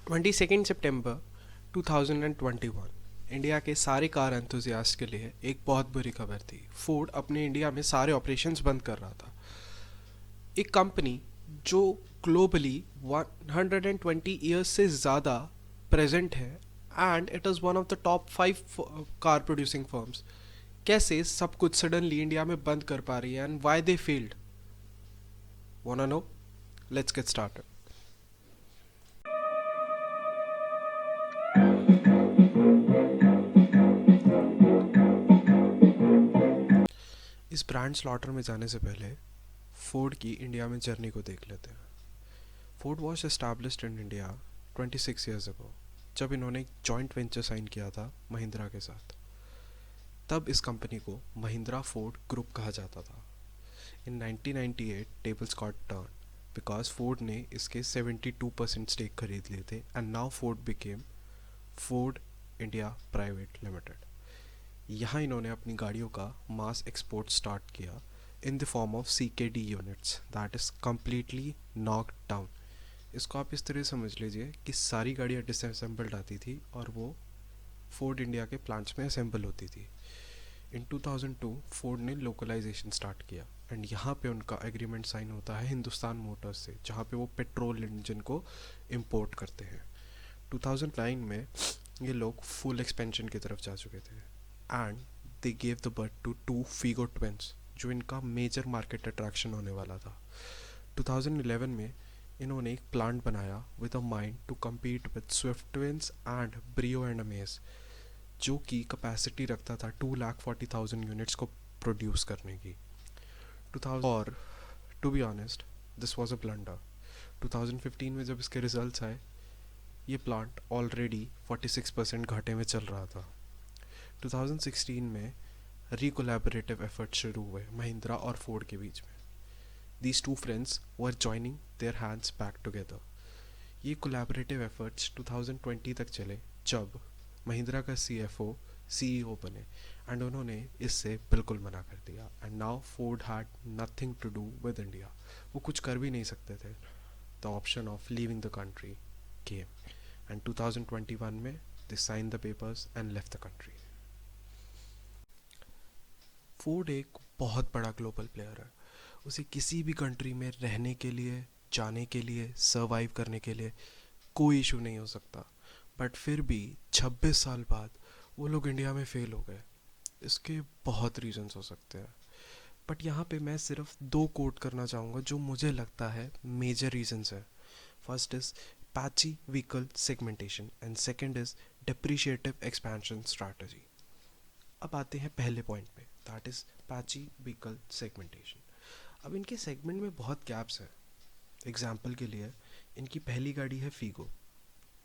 22 सितंबर 2021 India के सारे car enthusiast के लिए एक बहुत बुरी खबर थी। फोर्ड अपने इंडिया में सारे ऑपरेशंस बंद कर रहा था। एक कंपनी जो ग्लोबली 120 ईयर्स से ज़्यादा प्रेजेंट है and it is one of the top 5 car producing firms, कैसे सब कुछ सडनली इंडिया में बंद कर पा रही है and why they failed. Wanna know? Let's get started. इस ब्रांड स्लॉटर में जाने से पहले फोर्ड की इंडिया में जर्नी को देख लेते हैं। Ford was established in India 26 years ago, जब इन्होंने एक जॉइंट वेंचर साइन किया था महिंद्रा के साथ। तब इस कंपनी को महिंद्रा फोर्ड ग्रुप कहा जाता था। इन 1998 tables got turn because Ford ने इसके 72% स्टेक खरीद लिए थे and now Ford became Ford India private limited. यहाँ इन्होंने अपनी गाड़ियों का मास एक्सपोर्ट स्टार्ट किया in the form of CKD units that is completely knock down. इसको आप इस तरह समझ लीजिए कि सारी गाड़ियाँ डिसअसेंबल्ड आती थी और वो फोर्ड इंडिया के प्लांट्स में असेंबल होती थी। इन 2002 फोर्ड ने लोकलाइजेशन स्टार्ट किया एंड यहाँ पे उनका एग्रीमेंट साइन होता है हिंदुस्तान मोटर्स से, जहाँ पे वो पेट्रोल इंजन को इम्पोर्ट करते हैं। 2009 में ये लोग फुल एक्सपेंशन की तरफ जा चुके थे and they gave the birth to 2 Figo twins, जो इनका मेजर मार्केट अट्रैक्शन होने वाला था। 2011 में इन्होंने एक प्लांट बनाया with a mind to compete with Swift twins and Brio and Amaze, जो कि कैपेसिटी रखता था 2,40,000 यूनिट्स को प्रोड्यूस करने की। 2000 और to be honest this was a blunder. 2015 में जब इसके रिजल्ट्स आए, ये प्लांट ऑलरेडी 46% घाटे में चल रहा था। 2016 में रिकोलैबोरेटिव एफर्ट शुरू हुए महिंद्रा और फोर्ड के बीच में। These two friends were joining their hands back together. ये कोलैबोरेटिव एफर्ट्स 2020 तक चले, जब महिंद्रा का CFO CEO बने एंड उन्होंने इससे बिल्कुल मना कर दिया and now Ford had nothing to do with India. वो कुछ कर भी नहीं सकते थे। The option of leaving the country came and 2021 में they sign the papers and left the country. Ford एक बहुत बड़ा ग्लोबल प्लेयर है। उसे किसी भी कंट्री में रहने के लिए, जाने के लिए, सर्वाइव करने के लिए कोई इशू नहीं हो सकता। बट फिर भी 26 साल बाद वो लोग इंडिया में फेल हो गए। इसके बहुत रीजंस हो सकते हैं, बट यहाँ पे मैं सिर्फ 2 कोट करना चाहूँगा जो मुझे लगता है मेजर रीजंस है। First is patchy vehicle segmentation and second is depreciative expansion strategy. अब आते हैं पहले पॉइंट पे, that is patchy vehicle segmentation. अब इनके सेगमेंट में बहुत गैप्स हैं। एग्जाम्पल के लिए इनकी पहली गाड़ी है फीगो,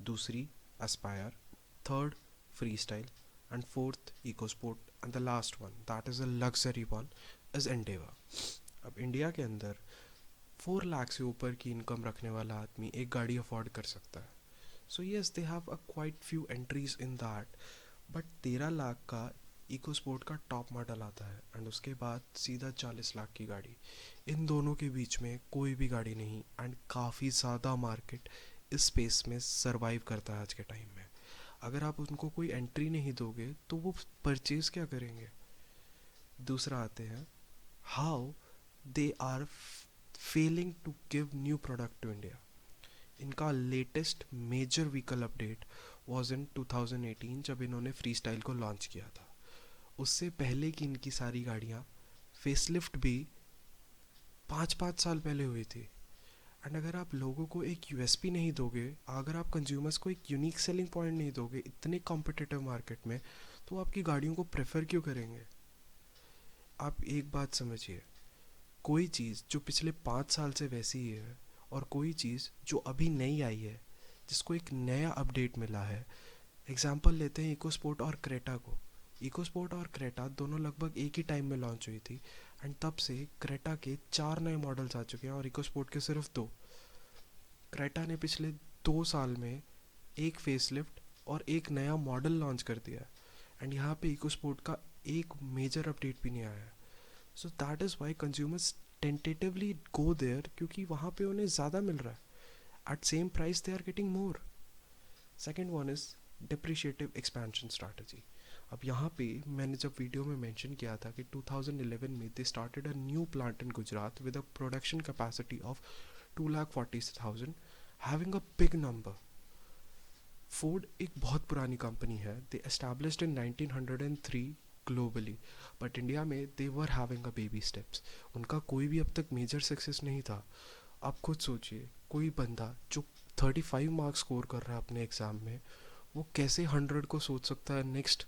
दूसरी Aspire, third freestyle and fourth EcoSport and the last one that is a luxury one is Endeavour. अब इंडिया के अंदर 4 लाख से ऊपर की इनकम रखने वाला आदमी एक गाड़ी अफोर्ड कर सकता है। So yes they have a quite few entries in that, but 13 lakh का इको स्पोर्ट का टॉप मॉडल आता है एंड उसके बाद सीधा 40 लाख की गाड़ी। इन दोनों के बीच में कोई भी गाड़ी नहीं एंड काफ़ी ज़्यादा मार्केट इस स्पेस में सरवाइव करता है आज के टाइम में। अगर आप उनको कोई एंट्री नहीं दोगे तो वो परचेज क्या करेंगे। दूसरा आते हैं how they are failing to give new product to India. इनका latest major vehicle update was in 2018 जब इन्होंने फ्री स्टाइल को लॉन्च किया था। उससे पहले की इनकी सारी गाड़ियाँ फेसलिफ्ट भी 5-5 साल पहले हुई थी। एंड अगर आप लोगों को एक यूएसपी नहीं दोगे, अगर आप कंज्यूमर्स को एक यूनिक सेलिंग पॉइंट नहीं दोगे इतने कॉम्पिटिटिव मार्केट में, तो आपकी गाड़ियों को प्रेफर क्यों करेंगे। आप एक बात समझिए, कोई चीज़ जो पिछले 5 साल से वैसी ही है और कोई चीज़ जो अभी नई आई है जिसको एक नया अपडेट मिला है। एग्जाम्पल लेते हैं इको स्पोर्ट और क्रेटा को। इको स्पोर्ट और क्रेटा दोनों लगभग एक ही टाइम में लॉन्च हुई थी एंड तब से क्रेटा के 4 नए मॉडल्स आ चुके हैं और इको स्पोर्ट के सिर्फ 2। क्रेटा ने पिछले 2 साल में एक फेसलिफ्ट और एक नया मॉडल लॉन्च कर दिया एंड यहाँ पे इको स्पोर्ट का एक मेजर अपडेट भी नहीं आया है। So that is why consumers tentatively go there, क्योंकि वहाँ पे उन्हें ज़्यादा मिल रहा है। At same price they are getting more. Second one is depreciative expansion strategy. अब यहाँ पे मैंने जब वीडियो में मेंशन किया था कि 2011 में they started a new plant in Gujarat with a production capacity of 2,40,000, having a big number. Ford एक बहुत पुरानी कंपनी है. They established in 1903 globally, but India में they were having a baby steps. उनका कोई भी अब तक मेजर सक्सेस नहीं था. आप खुद सोचिए, कोई बंदा जो 35 मार्क्स स्कोर कर रहा है अपने एग्ज़ाम में, वो कैसे 100 को सोच सकता है नेक्स्ट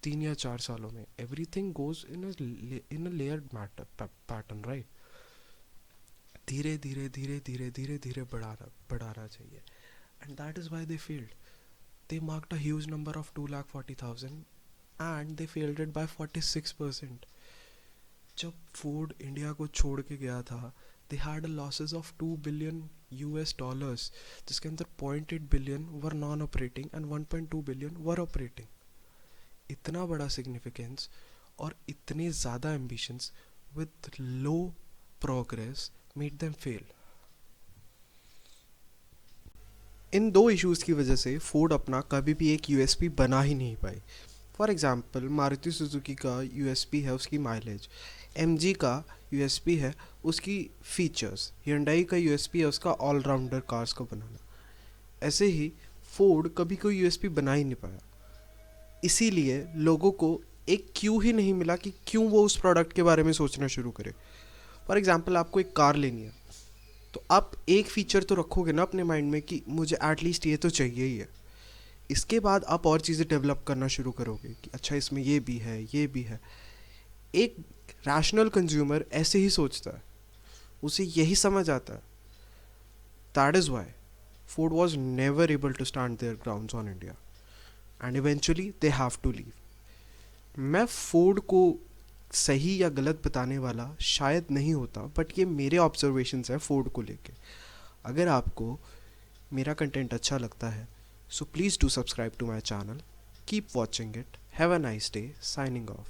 3 या 4 सालों में. Everything goes in a layered matter pattern, right. धीरे धीरे धीरे धीरे धीरे धीरे बढ़ाना चाहिए. And that is why they failed. They marked a huge number of 2,40,000 and they failed it by 46%. जब फोर्ड इंडिया को छोड़ के गया था, they had a losses of $2 billion US, जिसके अंदर 0.8 billion were non operating and 1.2 billion were operating. इतना बड़ा सिग्निफिकेंस और इतने ज़्यादा ambitions with low progress made them fail. इन दो इश्यूज़ की वजह से फोर्ड अपना कभी भी एक यूएसपी बना ही नहीं पाई. फॉर एग्जांपल, मारुति सुजुकी का यूएसपी है उसकी माइलेज, एमजी का यूएसपी है उसकी फीचर्स, hyundai का यूएसपी है उसका ऑलराउंडर कार्स को बनाना. ऐसे ही फोर्ड कभी कोई यूएसपी बना ही नहीं पाया. इसीलिए लोगों को एक क्यों ही नहीं मिला कि क्यों वो उस प्रोडक्ट के बारे में सोचना शुरू करे. फॉर एग्जांपल, आपको एक कार लेनी है तो आप एक फ़ीचर तो रखोगे ना अपने माइंड में कि मुझे एटलीस्ट ये तो चाहिए ही है. इसके बाद आप और चीज़ें डेवलप करना शुरू करोगे कि अच्छा इसमें ये भी है, ये भी है. एक रैशनल कंज्यूमर ऐसे ही सोचता है, उसे यही समझ आता है. That is why Ford was never able to stand their grounds on India and eventually they have to leave. मैं फोर्ड को सही या गलत बताने वाला शायद नहीं होता, बट ये मेरे ऑब्जर्वेशंस हैं फोर्ड को लेके. अगर आपको मेरा कंटेंट अच्छा लगता है so please do subscribe to my channel. Keep watching it. Have a nice day. Signing of.